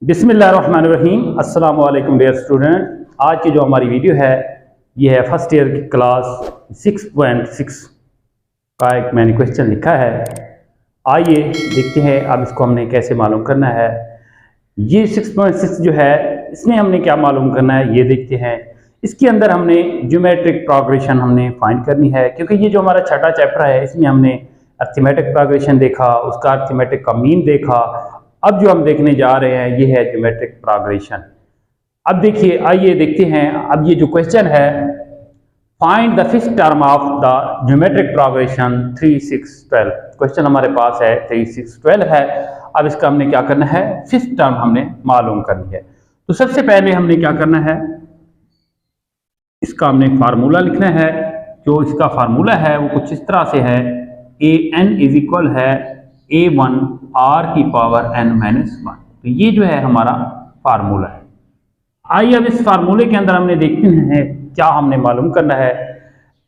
बिस्मिल्लाहिर्रहमानिर्रहीम। अस्सलाम वालेकुम डियर स्टूडेंट। आज की जो हमारी वीडियो है ये है फर्स्ट ईयर की क्लास 6.6 का एक मैंने क्वेश्चन लिखा है। आइए देखते हैं अब इसको हमने कैसे मालूम करना है। ये 6.6 जो है इसमें हमने क्या मालूम करना है ये देखते हैं। इसके अंदर हमने ज्योमेट्रिक प्रोग्रेशन हमने फाइंड करनी है, क्योंकि ये जो हमारा छठा चैप्टर है इसमें हमने अर्थमेटिक प्रोग्रेशन देखा, उसका अर्थमेटिक का मीन देखा। अब जो हम देखने जा रहे हैं ये है ज्योमेट्रिक प्रोग्रेशन। अब देखिए, आइए देखते हैं। अब ये जो क्वेश्चन है, find the fifth term of the geometric progression 3 6 12। Question हमारे पास है 3 6 12 है। अब इसका हमने क्या करना है, फिफ्थ टर्म हमने मालूम करनी है। तो सबसे पहले हमने क्या करना है, इसका हमने फार्मूला लिखना है। जो इसका फार्मूला है वो कुछ इस तरह से है, ए एन इज इक्वल है A1 R की पावर n-1। तो ये जो है हमारा फार्मूला है। आइए अब इस फार्मूले के अंदर हमने देखते हैं क्या हमने मालूम करना है।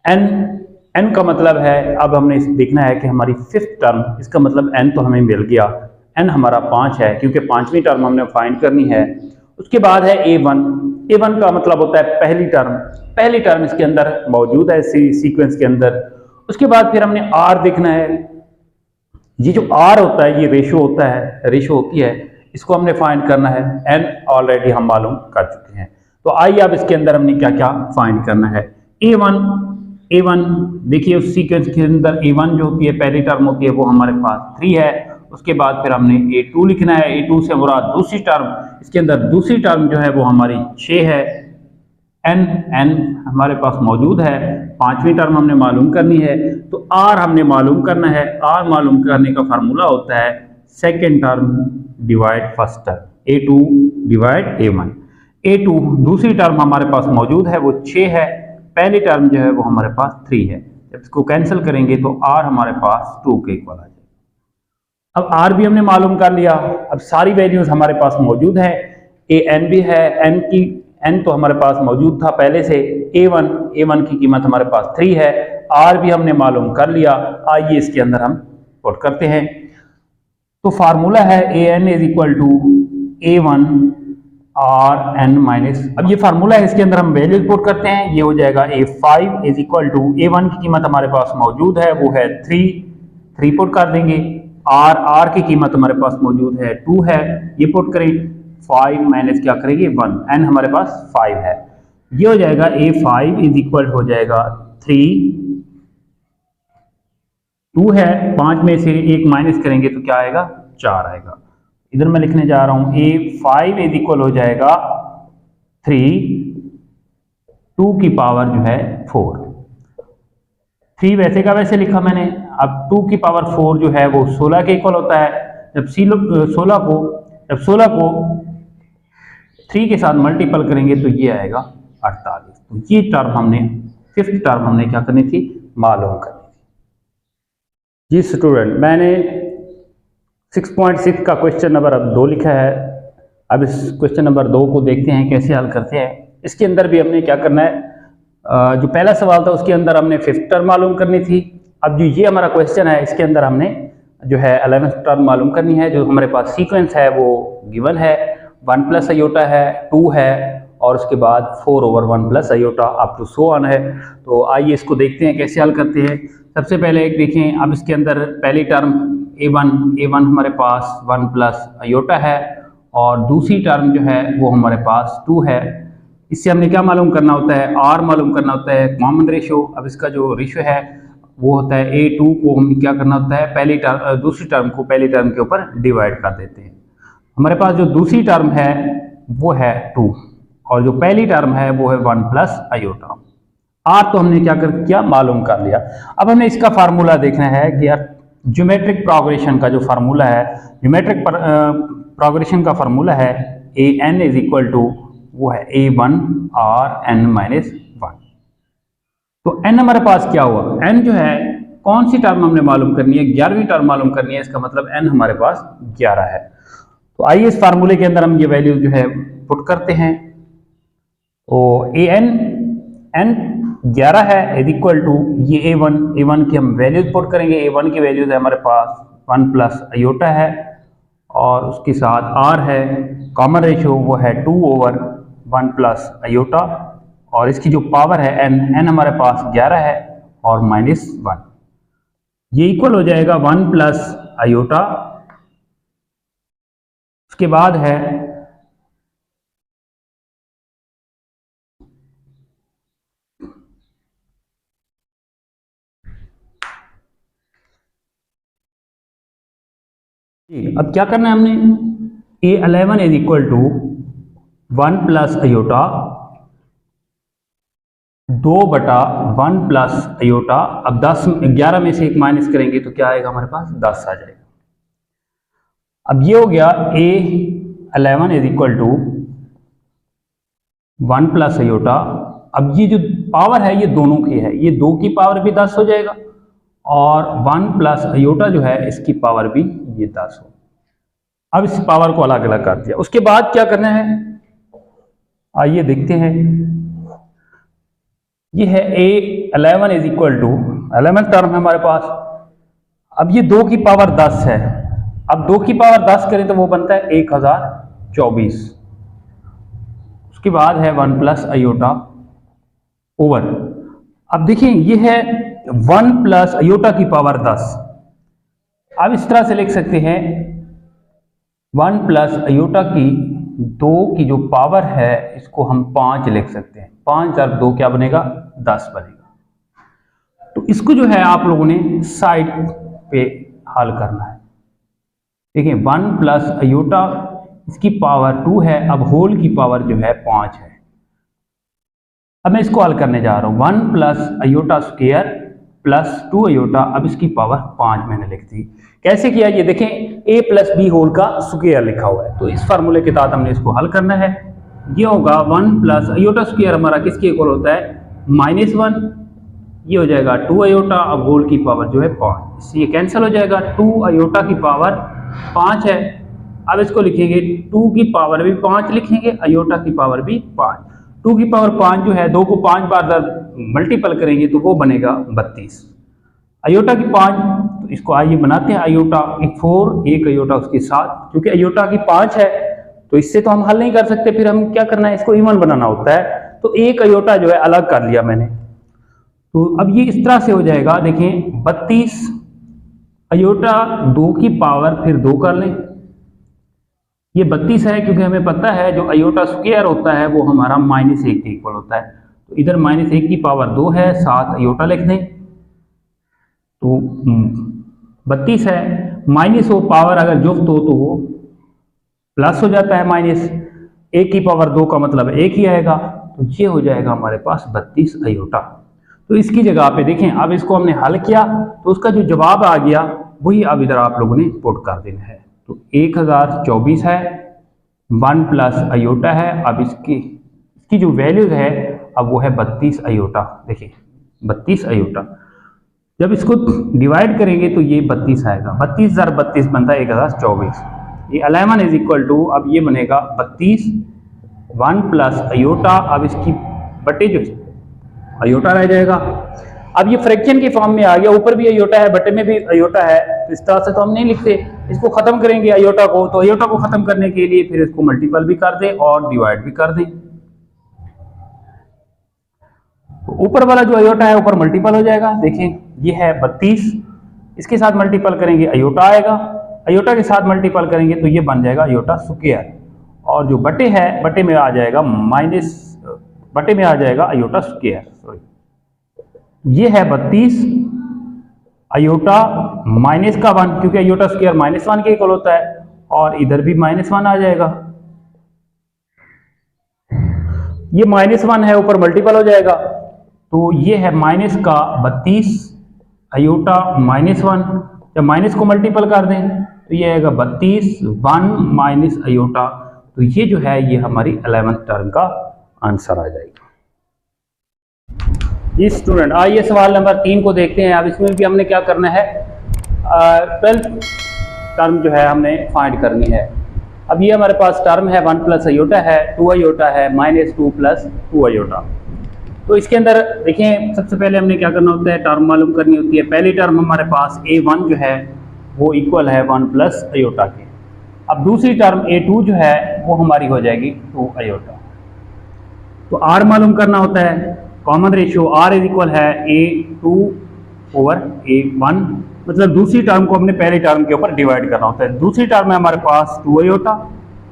n का मतलब है, अब हमने देखना है कि हमारी फिफ्थ टर्म, इसका मतलब n तो हमें मिल गया, n हमारा 5 है क्योंकि पांचवी टर्म हमने फाइंड करनी है। उसके बाद है A1 का मतलब होता है पहली टर्म इसके अंदर मौजूद है सीक्वेंस के अंदर। उसके बाद फिर हमने R देखना है। ये जो R होता है ये रेशो होती है, इसको हमने फाइंड करना है। n ऑलरेडी हम मालूम कर चुके हैं। तो आइए अब इसके अंदर हमने क्या क्या फाइंड करना है। A1 देखिए, उस सीक्वेंस के अंदर A1 जो होती है पहली टर्म होती है वो हमारे पास 3 है। उसके बाद फिर हमने A2 लिखना है। A2 से मुराद दूसरी टर्म, इसके अंदर दूसरी टर्म जो है वो हमारी 6 है। n हमारे पास मौजूद है, पांचवी टर्म हमने मालूम करनी है। तो R हमने मालूम करना है। R मालूम करने का फार्मूला होता है second term divide first term, A2 divide A1। A2 दूसरी टर्म हमारे पास मौजूद है वो 6 है, पहली टर्म जो है वो हमारे पास 3 है। जब इसको कैंसिल करेंगे तो R हमारे पास 2 के इक्वल आ जाएगा। अब R भी हमने मालूम कर लिया। अब सारी वैल्यूज हमारे पास मौजूद है। An भी है, n तो हमारे पास मौजूद था पहले से। A1 की कीमत हमारे पास 3 है। R भी हमने मालूम कर लिया। आइए इसके अंदर हम पुट करते हैं। तो फार्मूला है An is equal to A1 Rn-। अब ये फार्मूला है, इसके अंदर हम वैल्यूज पुट करते हैं। ये हो जाएगा A5 is equal to A1 की कीमत हमारे पास मौजूद है वो है 3 पुट कर देंगे। R की कीमत हमारे पास मौजूद है 2 है, ये पुट करें। 5 माइनस क्या करेंगे 1, n हमारे पास 5 है। ये हो जाएगा A5 इज इक्वल हो जाएगा 3, 2 है, 5 में से 1 माइनस करेंगे तो क्या आएगा 4 आएगा। इधर मैं लिखने जा रहा हूं A5 इज इक्वल हो जाएगा 3, 2 की पावर जो है 4। 3 वैसे का वैसे लिखा मैंने। अब 2 की पावर 4 जो है वो 16 के इक्वल होता है। जब 16 को 3 के साथ मल्टीपल करेंगे तो ये आएगा 48। तो ये टर्म हमने, फिफ्थ टर्म हमने क्या करनी थी, मालूम करनी थी। जी स्टूडेंट, मैंने 6.6 का क्वेश्चन नंबर अब 2 लिखा है। अब इस क्वेश्चन नंबर 2 को देखते हैं कैसे हल करते हैं। इसके अंदर भी हमने क्या करना है, जो पहला सवाल था उसके अंदर हमने फिफ्थ टर्म मालूम करनी थी। अब जो ये हमारा क्वेश्चन है इसके अंदर हमने जो है 11th टर्म मालूम करनी है। जो हमारे पास सीक्वेंस है वो गिवन है, 1 प्लस आयोटा है, 2 है, और उसके बाद 4/1 plus iota up to so on है। तो आइए इसको देखते हैं कैसे हल करते हैं। सबसे पहले एक देखें, अब इसके अंदर पहली टर्म A1 हमारे पास 1 प्लस आयोटा है, और दूसरी टर्म जो है वो हमारे पास 2 है। इससे हमने क्या मालूम करना होता है, R मालूम करना होता है, कॉमन रेशो। अब इसका जो रेशो है वो होता है A2 को हम क्या करना होता है, दूसरी टर्म को पहली टर्म के ऊपर डिवाइड कर देते हैं। हमारे पास जो दूसरी टर्म है वो है 2, और जो पहली टर्म है वो है 1 प्लस आयोटा। R तो हमने क्या किया, मालूम कर लिया। अब हमने इसका फार्मूला देखना है कि यार ज्योमेट्रिक प्रोग्रेशन का जो फार्मूला है, ज्योमेट्रिक प्रोग्रेशन का फार्मूला है An इज इक्वल टू वो है A1 Rn-1। तो n हमारे पास क्या हुआ, n जो है कौन सी टर्म हमने मालूम करनी है, 11वीं टर्म मालूम करनी है। इसका मतलब n हमारे पास 11 है। तो आइए इस फार्मूले के अंदर हम ये वैल्यू जो है पुट करते हैं। तो n 11 है इज इक्वल टू ये A1 की हम वैल्यूज पुट करेंगे। A1 की वैल्यूज है हमारे पास 1 प्लस आयोटा है, और उसके साथ आर है, कॉमन रेशियो वो है 2/1 प्लस आयोटा, और इसकी जो पावर है एन हमारे पास 11 है और -1, ये इक्वल हो जाएगा 1 प्लस आयोटा। उसके बाद है अब क्या करना है हमने, A11 is equal to 1 plus iota 2/1 plus iota. अब 11 में से 1 माइनस करेंगे तो क्या आएगा हमारे पास, 10 आ जाएगा। अब ये हो गया A11 is equal to 1 plus iota. अब ये जो पावर है ये दोनों की है, ये 2 की पावर भी 10 हो जाएगा और 1 प्लस आयोटा जो है इसकी पावर भी ये 10 हो। अब इस पावर को अलग अलग कर दिया। उसके बाद क्या करना है, आइए देखते हैं। ये है A11 is equal to 11 term है हमारे पास। अब ये 2 की पावर 10 है, अब 2 की पावर 10 करें तो वो बनता है 1024। उसके बाद है 1 प्लस आयोटा ओवर। अब देखिए ये है 1 प्लस आयोटा की पावर 10। अब इस तरह से लिख सकते हैं 1 प्लस आयोटा की 2 की जो पावर है इसको हम 5 लिख सकते हैं। 5 × 2 क्या बनेगा, 10 बनेगा। तो इसको जो है आप लोगों ने साइड पे हल करना है। देखिए 1 प्लस आयोटा इसकी पावर 2 है, अब होल की पावर जो है 5 है। अब मैं इसको हल करने जा रहा हूँ। 1 plus iota square plus 2 iota, अब इसकी पावर 5 मैंने लिख दी। कैसे किया ये देखें, a प्लस बी होल का स्क्वायर लिखा हुआ है, तो इस फार्मूले के तहत हमने इसको हल करना है। ये होगा 1 प्लस आयोटा स्क्वायर हमारा किसके इक्वल होता है, -1। ये हो जाएगा 2 आयोटा, अब होल की पावर जो है 5, इससे ये कैंसिल हो जाएगा। 2 आयोटा की पावर 5 है। अब इसको लिखेंगे 2 की पावर भी 5 लिखेंगे, आयोटा की पावर भी 5। 2 की पावर 5 जो है 2 को 5 बार मल्टीपल करेंगे तो वो बनेगा 32। आयोटा की 5, तो इसको आइए बनाते हैं। आयोटा 4, एक आयोटा उसके साथ, क्योंकि आयोटा की 5 है तो इससे तो हम हल नहीं कर सकते, फिर हम क्या करना है, इसको इवन बनाना होता है। तो एक आयोटा जो है अलग कर लिया मैंने। तो अब ये इस तरह से हो जाएगा, देखें 32 आयोटा 2 की पावर फिर 2 कर लें, ये 32 है, क्योंकि हमें पता है जो आयोटा स्क्वायर होता है वो हमारा -1 के इक्वल होता है। तो इधर -1 की पावर 2 है, साथ आयोटा लिख दें, तो 32 है। माइनस हो पावर अगर जुफ्त हो तो वो प्लस हो जाता है, -1 की पावर 2 का मतलब 1 ही आएगा। तो ये हो जाएगा हमारे पास 32 आयोटा। तो इसकी जगह पे देखें, अब इसको हमने हल किया तो उसका जो जवाब आ गया वही अब इधर आप लोगों ने पुट कर देना है। तो 1024 है, 1 प्लस आयोटा है। अब इसकी जो वैल्यूज है अब वो है 32 आयोटा। देखिए 32 आयोटा, जब इसको डिवाइड करेंगे तो ये 32 आएगा। 32 × 32 बनता है 1024। ये 11 इज इक्वल टू, अब ये बनेगा 32 1 प्लस आयोटा। अब इसकी बटे जो आयोटा रह जाएगा। अब ये फ्रैक्शन के फॉर्म में आ गया, ऊपर भी आयोटा है बटे में भी आयोटा है, तो इस तरह से तो हम नहीं लिखते। इसको खत्म करेंगे आयोटा को, तो आयोटा को खत्म करने के लिए फिर इसको मल्टीपल भी कर दें और डिवाइड भी कर दें। तो ऊपर वाला जो आयोटा है ऊपर मल्टीपल हो जाएगा। देखें ये है 32, इसके साथ मल्टीपल करेंगे आयोटा आएगा, आयोटा के साथ मल्टीपल करेंगे तो ये बन जाएगा आयोटा स्क्वायर, और जो बटे है बटे में आ जाएगा बटे में आ जाएगा आयोटा स्क्वायर। सॉरी, ये है 32 आयोटा माइनस का 1, क्योंकि आयोटा स्क्वायर -1 के इक्वल होता है, और इधर भी -1 आ जाएगा। ये -1 है, ऊपर मल्टीपल हो जाएगा, तो ये है माइनस का 32 आयोटा -1। जब माइनस को मल्टीपल कर दें तो ये आएगा 32 1 माइनस आयोटा। तो ये जो है ये हमारी 11th टर्म का आंसर आ जाएगा। जी स्टूडेंट, आइए सवाल नंबर 3 को देखते हैं। अब इसमें भी हमने क्या करना है, 12th टर्म जो है हमने फाइंड करनी है। अब ये हमारे पास टर्म है 1 प्लस आयोटा है, 2 आयोटा है, -2 प्लस 2 आयोटा। तो इसके अंदर देखिए सबसे पहले हमने क्या करना होता है, टर्म मालूम करनी होती है। पहली टर्म हमारे पास A1 जो है वो इक्वल है 1 प्लस आयोटा के। अब दूसरी टर्म A2 जो है वो हमारी हो जाएगी 2 आयोटा। तो R मालूम करना होता है, common ratio R is equal है A2 ओवर A1, मतलब दूसरी टर्म को हमने पहली टर्म के ऊपर डिवाइड करना होता है। दूसरी टर्म है हमारे पास 2 आयोटा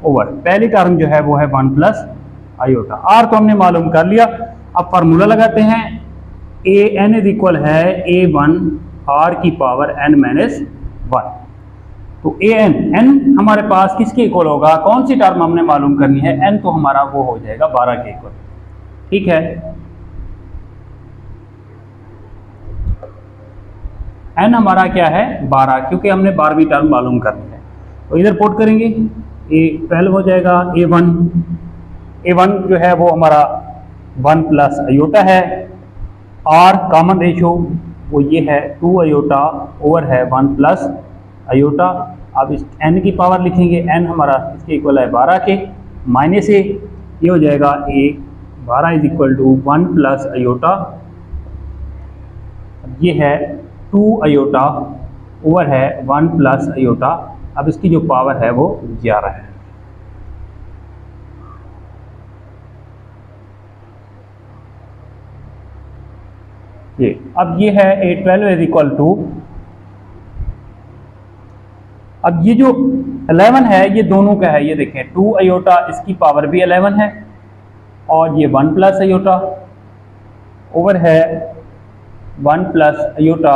ओवर पहली टर्म जो है वो है 1 प्लस आयोटा। R तो हमने मालूम कर लिया। अब फार्मूला लगाते हैं, AN इज इक्वल है A1 R की पावर n माइनस 1। तो n हमारे पास किसके इक्वल होगा, कौन सी टर्म हमने मालूम करनी है, n तो हमारा वो हो जाएगा 12 के इक्वल। ठीक है, n हमारा क्या है 12, क्योंकि हमने 12वीं टर्म मालूम करनी है। तो इधर पुट करेंगे, A12 हो जाएगा A1 जो है वो हमारा 1 प्लस आयोटा है। R कॉमन रेशियो वो ये है 2 आयोटा ओवर है 1 प्लस आयोटा। अब इस n की पावर लिखेंगे, n हमारा इसके इक्वल है 12 के, माइनस ए ये हो जाएगा A12 is equal to 1 plus iota, ये है 2 आयोटा ओवर है 1 प्लस आयोटा। अब इसकी जो पावर है वो 11 है। ये अब ये है A12 इज इक्वल टू, अब ये जो 11 है ये दोनों का है, ये देखें 2 आयोटा इसकी पावर भी 11 है और ये 1 प्लस आयोटा ओवर है 1 प्लस आयोटा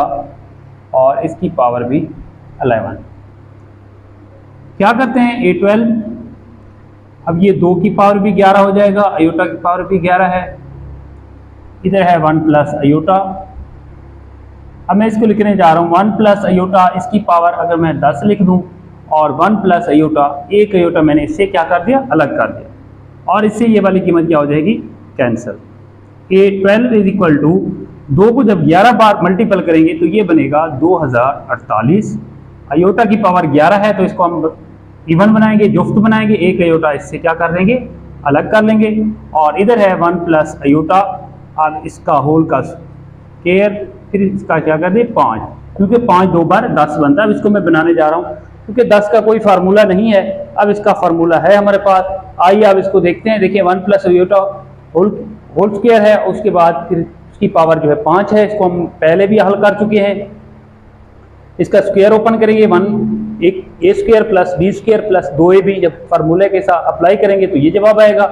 और इसकी पावर भी 11। क्या करते हैं A12, अब ये 2 की पावर भी 11 हो जाएगा, आयोटा की पावर भी 11 है, इधर है 1 प्लस आयोटा। अब मैं इसको लिखने जा रहा हूँ 1 प्लस आयोटा, इसकी पावर अगर मैं 10 लिख दूँ और 1 प्लस आयोटा, एक आयोटा मैंने इससे क्या कर दिया, अलग कर दिया, और इससे ये वाली कीमत क्या हो जाएगी, cancel. A12 is equal to 2 को जब 11 बार मल्टीपल करेंगे तो ये बनेगा 2048। आयोटा की पावर 11 है तो इसको हम इवन बनाएंगे, जुफ्त बनाएंगे, एक आयोटा इससे क्या कर देंगे, अलग कर लेंगे, और इधर है 1 प्लस आयोटा। अब इसका होल का स्क्वायर, फिर इसका क्या कर दे 5, क्योंकि 5 2 बार 10 बनता है। अब इसको मैं बनाने जा रहा हूँ, क्योंकि 10 का कोई फार्मूला नहीं है, अब इसका फार्मूला है हमारे पास। आइए अब इसको देखते हैं। देखिए 1 प्लस आयोटा होल स्क्वायर है, उसके बाद फिर इसकी पावर जो है 5 है, इसको हम पहले भी हल कर चुके हैं। इसका स्क्वायर ओपन करेंगे, 1 एक a square plus b square plus 2ab, जब फार्मूले के साथ अप्लाई करेंगे तो ये जवाब आएगा।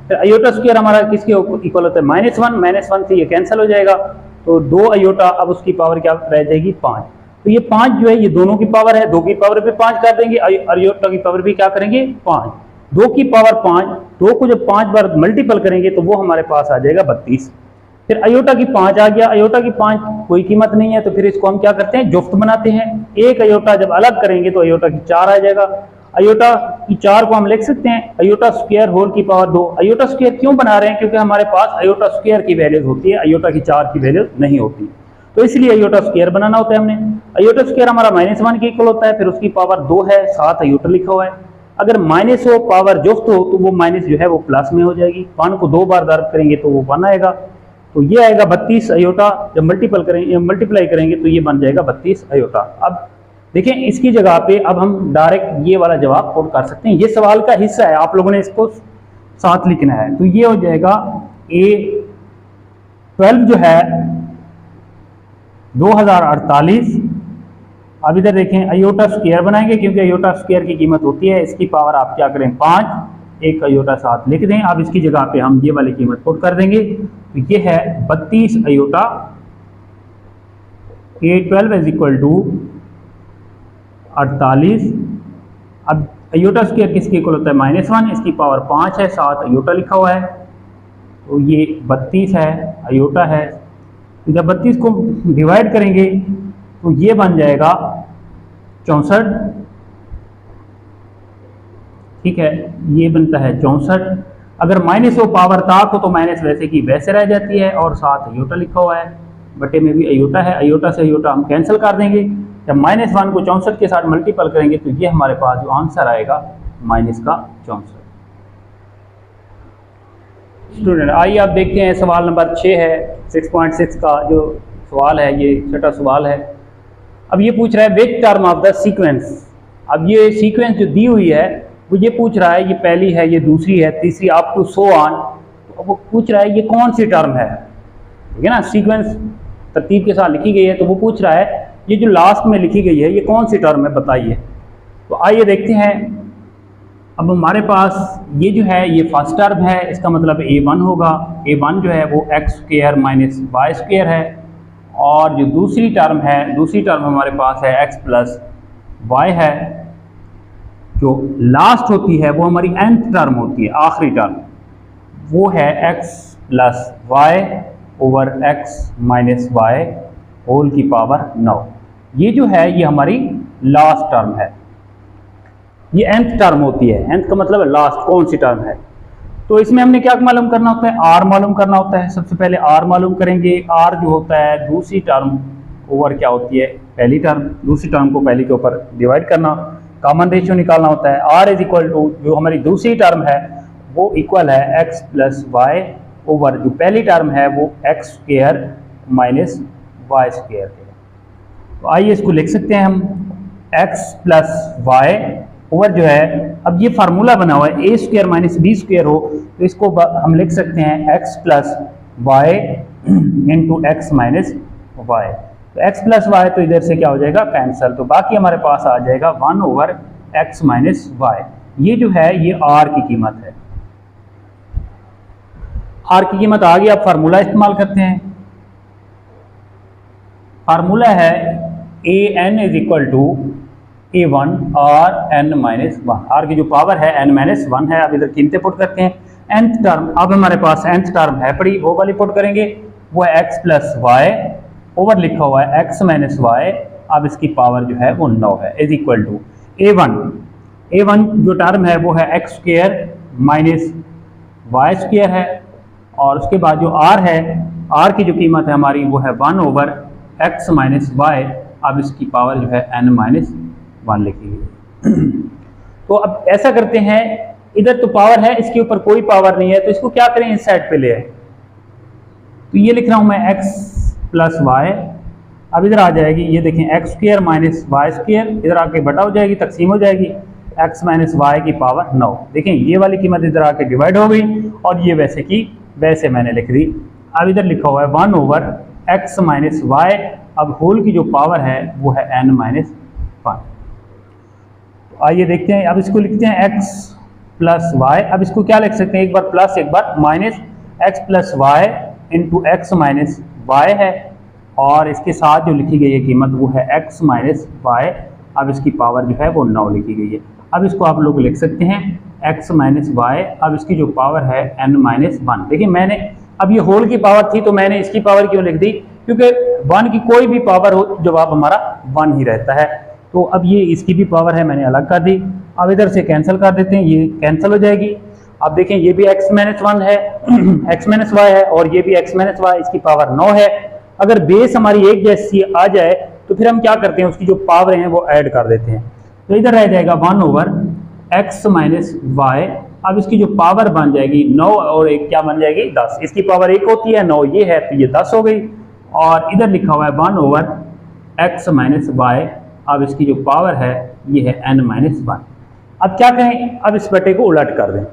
फिर आयोटा स्क्वायर हमारा किसके इक्वल होता है, -1 से ये कैंसिल हो जाएगा, तो 2 आयोटा, अब उसकी पावर क्या रह जाएगी 5। तो ये 5 जो है ये दोनों की पावर है, 2 की पावर पे 5 कर देंगे, आयोटा की पावर भी क्या करेंगे 5, 2 की पावर 5, 2 को जब 5 बार मल्टीपल करेंगे तो वो हमारे पास आ जाएगा 32। फिर आयोटा की 5 आ गया, आयोटा की 5 कोई कीमत नहीं है, तो फिर इसको हम क्या करते हैं, जुफ्त बनाते हैं। एक आयोटा जब अलग करेंगे तो आयोटा की 4 आ जाएगा, आयोटा की 4 को हम लिख सकते हैं आयोटा स्क्वायर होल की पावर 2। आयोटा स्क्वायर क्यों बना रहे हैं, क्योंकि हमारे पास आयोटा स्क्वायर की वैल्यूज होती है, आयोटा की 4 की वैल्यू नहीं होती, तो इसलिए आयोटा स्क्वायर बनाना होता है हमने। आयोटा स्क्वायर हमारा -1 के इक्वल होता है, फिर उसकी पावर 2 है, 7 आयोटा लिखा हुआ है। अगर माइनस हो पावर जुफ्त हो तो वो माइनस जो है वो प्लस में हो जाएगी, 1 को 2 बार दर्ज करेंगे तो वो 1 आएगा, तो ये आएगा 32 आयोटा। जब मल्टीप्लाई करेंगे तो ये बन जाएगा 32 आयोटा। अब देखें इसकी जगह पे अब हम डायरेक्ट ये वाला जवाब पुट कर सकते हैं, ये सवाल का हिस्सा है, आप लोगों ने इसको साथ लिखना है। तो ये हो जाएगा A12 जो है 2048। अब इधर देखें आयोटा स्क्वायर बनाएंगे, क्योंकि आयोटा स्क्वायर की कीमत होती है, इसकी पावर आप क्या करें 5, एक आयोटा साथ लिख दें। अब इसकी जगह पे हम ये वाली कीमत पुट कर देंगे, तो ये है 32 iota. A12 is equal to 48। अब आयोटा स्क्वायर किसके इक्वल होता है -1, इसकी पावर 5 है, 7 आयोटा लिखा हुआ है, तो ये 32 है आयोटा है। तो जब 32 को डिवाइड करेंगे तो ये बन जाएगा 64। ठीक है, ये बनता है 64। अगर माइनस हो पावर ताक हो तो माइनस वैसे की वैसे रह जाती है, और 7 आयोटा लिखा हुआ है, बटे में भी आयोटा है, आयोटा से आयोटा हम कैंसिल कर देंगे। जब -1 को 64 के साथ मल्टीपल करेंगे तो ये हमारे पास जो आंसर आएगा -64। स्टूडेंट आइए आप देखते हैं, सवाल नंबर 6 है, 6.6 का जो सवाल है, ये छठा सवाल है। अब ये पूछ रहा है which term of the sequence अब ये सीक्वेंस जो दी हुई है वो ये पूछ रहा है, ये पहली है, ये दूसरी है, तीसरी, अप टू सो ऑन। वो पूछ रहा है ये कौन सी टर्म है, ठीक है ना, सीक्वेंस तरतीब के साथ लिखी गई है, तो वो पूछ रहा है ये जो लास्ट में लिखी गई है ये कौन सी टर्म है बताइए। तो आइए देखते हैं। अब हमारे पास ये जो है ये फर्स्ट टर्म है, इसका मतलब a1 होगा। a1 जो है वो x square minus Y square है, और जो दूसरी टर्म है, दूसरी टर्म हमारे पास है x प्लस वाई है। जो लास्ट होती है वो हमारी nth टर्म होती है, आखिरी टर्म, वो है x plus Y over x minus Y whole की पावर 9। ये जो है ये हमारी लास्ट टर्म है, ये nth टर्म होती है। nth का मतलब है लास्ट, कौन सी टर्म है। तो इसमें हमने क्या मालूम करना होता है, r मालूम करना होता है। सबसे पहले r मालूम करेंगे। r जो होता है दूसरी टर्म ओवर क्या होती है, पहली टर्म। दूसरी टर्म को पहली के ऊपर डिवाइड करना, कॉमन रेशियो निकालना होता है। r इज इक्वल टू जो हमारी दूसरी टर्म है वो इक्वल है x प्लस वाई ओवर जो पहली टर्म है वो x square minus Y square है। तो आइए इसको लिख सकते हैं हम, x प्लस वाई ओवर जो है, अब ये फार्मूला बना हुआ है a square minus B square हो, तो इसको हम लिख सकते हैं x plus Y into x minus Y. तो x प्लस वाई तो इधर से क्या हो जाएगा, कैंसिल। तो बाकी हमारे पास आ जाएगा 1 ओवर x माइनस वाई। ये जो है ये r की कीमत है। r की कीमत आ गई। अब फार्मूला इस्तेमाल करते हैं। फार्मूला है an is equal to a1 और n माइनस 1। r की जो पावर है n माइनस 1 है। अब इधर कीमतें पुट करते हैं। nth टर्म, अब हमारे पास nth टर्म है पड़ी, वो वाली पुट करेंगे, वो है x प्लस वाई ओवर लिखा हुआ है x माइनस वाई। अब इसकी पावर जो है वो 9 है, इज इक्वल टू a1 जो टर्म है वो है x square minus Y square है, और उसके बाद जो r है, r की जो कीमत है हमारी वो है 1 ओवर x माइनस वाई। अब इसकी पावर जो है n माइनस 1 लिखी गई। तो अब ऐसा करते हैं, इधर तो पावर है, इसके ऊपर कोई पावर नहीं है, तो इसको क्या करें, इस साइड पे ले आए। तो ये लिख रहा हूं मैं x प्लस वाई। अब इधर आ जाएगी, ये देखें X square minus Y square, इधर आके बटा हो जाएगी, तकसीम हो जाएगी, x माइनस वाई की पावर 9। देखें ये वाली कीमत इधर आके डिवाइड हो गई, और ये वैसे की वैसे मैंने लिख दी। अब इधर लिखा हुआ है 1 ओवर x माइनस वाई। अब होल की जो पावर है वो है n माइनस 1। आइए देखते हैं, अब इसको लिखते हैं x प्लस वाई। अब इसको क्या लिख सकते हैं, एक बार प्लस एक बार minus, x plus Y into x minus y है, और इसके साथ जो लिखी गई है कीमत वो है x माइनस वाई। अब इसकी पावर जो है वो 9 लिखी गई है। अब इसको आप लोग लिख सकते हैं x माइनस वाई। अब इसकी जो पावर है n माइनस 1। देखिए मैंने, अब ये होल की पावर थी तो मैंने इसकी पावर क्यों लिख दी, क्योंकि 1 की कोई भी पावर हो जवाब हमारा 1 ही रहता है। तो अब ये इसकी भी पावर है, मैंने अलग कर दी। अब इधर से कैंसिल कर देते हैं, ये कैंसिल हो जाएगी। अब देखें ये भी x माइनस 1 है, x माइनस वाई है, और ये भी x माइनस वाई, इसकी पावर 9 है। अगर बेस हमारी एक जैसी आ जाए तो फिर हम क्या करते हैं, उसकी जो पावर हैं वो ऐड कर देते हैं। तो इधर रह जाएगा 1 ओवर x माइनस वाई। अब इसकी जो पावर बन जाएगी 9 और 1 क्या बन जाएगी, 10। इसकी पावर 1 होती है, 9 ये है, तो ये 10 हो गई। और इधर लिखा हुआ है 1 ओवर x माइनस वाई। अब इसकी जो पावर है ये है n माइनस 1। अब क्या करें, अब इस बटे को उलट कर दें।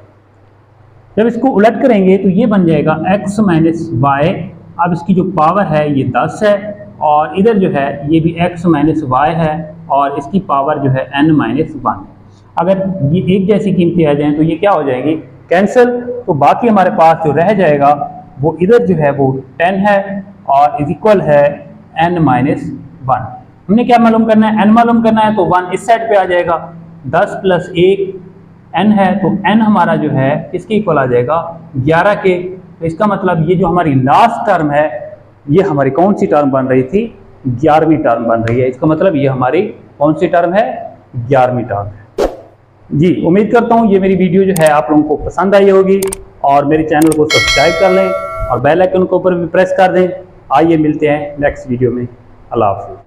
जब इसको उलट करेंगे तो ये बन जाएगा x माइनस वाई। अब इसकी जो पावर है ये 10 है, और इधर जो है ये भी x माइनस वाई है, और इसकी पावर जो है n माइनस 1। अगर ये एक जैसी कीमतें आ जाएं तो ये क्या हो जाएगी, कैंसिल। तो बाकी हमारे पास जो रह जाएगा वो इधर जो है वो 10 है, और इज इक्वल है n माइनस 1। हमने क्या मालूम करना है, n मालूम करना है, तो 1 इस साइड पे आ जाएगा। 10 प्लस 1 n है, तो n हमारा जो है इसके इक्वल आ जाएगा 11 के। तो इसका मतलब ये जो हमारी लास्ट टर्म है ये हमारी कौन सी टर्म बन रही थी, 11वीं टर्म बन रही है। इसका मतलब ये हमारी कौन सी टर्म है, 11वीं टर्म है। जी उम्मीद करता हूँ ये मेरी वीडियो जो है आप लोगों को पसंद आई होगी, और मेरे चैनल को सब्सक्राइब कर लें और बेल आइकन के ऊपर भी प्रेस कर दें। आइए मिलते हैं नेक्स्ट वीडियो में। अल्लाह हाफ़िज़।